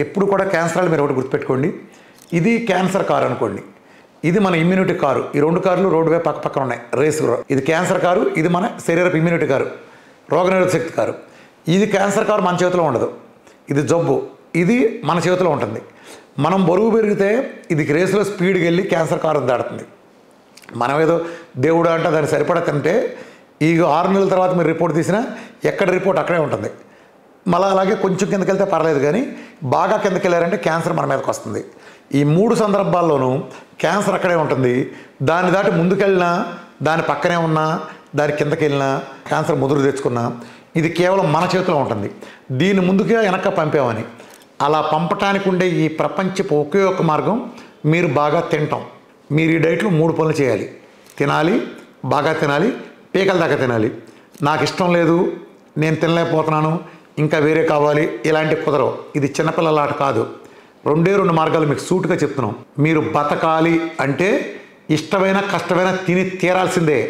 ఎప్పుడు కూడా క్యాన్సర్ వాళ్ళు మీరు ఒకటి గుర్తుపెట్టుకోండి, ఇది క్యాన్సర్ కారు అనుకోండి, ఇది మన ఇమ్యూనిటీ కారు. ఈ 2 కార్లు రోడ్డుపై పక్క పక్కన ఉన్నాయి, రేసు. ఇది క్యాన్సర్ కారు, ఇది మన శరీరపు ఇమ్యూనిటీ కారు, రోగనిరోధక శక్తి కారు. ఇది క్యాన్సర్ కారు మన చేతిలో ఉండదు, ఇది జబ్బు, ఇది మన చేతిలో ఉంటుంది. మనం బరువు పెరిగితే ఇది రేసులో స్పీడ్కి వెళ్ళి క్యాన్సర్ కారు దాడుతుంది. మనం ఏదో దేవుడు అంటే దాన్ని సరిపడా తింటే ఈ 6 నెలల తర్వాత మీరు రిపోర్ట్ తీసినా ఎక్కడ రిపోర్ట్ అక్కడే ఉంటుంది. మళ్ళీ అలాగే కొంచెం కిందకి వెళ్తే పర్లేదు, కానీ బాగా కిందకి వెళ్ళారంటే క్యాన్సర్ మన మీదకి వస్తుంది. ఈ 3 సందర్భాల్లోనూ క్యాన్సర్ అక్కడే ఉంటుంది. దాన్ని దాటి ముందుకెళ్ళినా, దాని పక్కనే ఉన్నా, దాని కిందకి వెళ్ళినా, క్యాన్సర్ ముదురు తెచ్చుకున్నా ఇది కేవలం మన చేతిలో ఉంటుంది. దీన్ని ముందుగా వెనక పంపామని. అలా పంపటానికి ఉండే ఈ ప్రపంచపు ఒకే ఒక్క మార్గం మీరు బాగా తినటం. మీరు ఈ డైట్లో 3 పనులు చేయాలి. తినాలి, బాగా తినాలి, పీకల దాకా తినాలి. నాకు ఇష్టం లేదు, నేను తినలేకపోతున్నాను, ఇంకా వేరే కావాలి, ఇలాంటి కుదరవు. ఇది చిన్నపిల్లల ఆట కాదు. 2 మార్గాలు మీకు సూటుగా చెప్తున్నాం. మీరు బతకాలి అంటే ఇష్టమైన కష్టమైన తిని తీరాల్సిందే.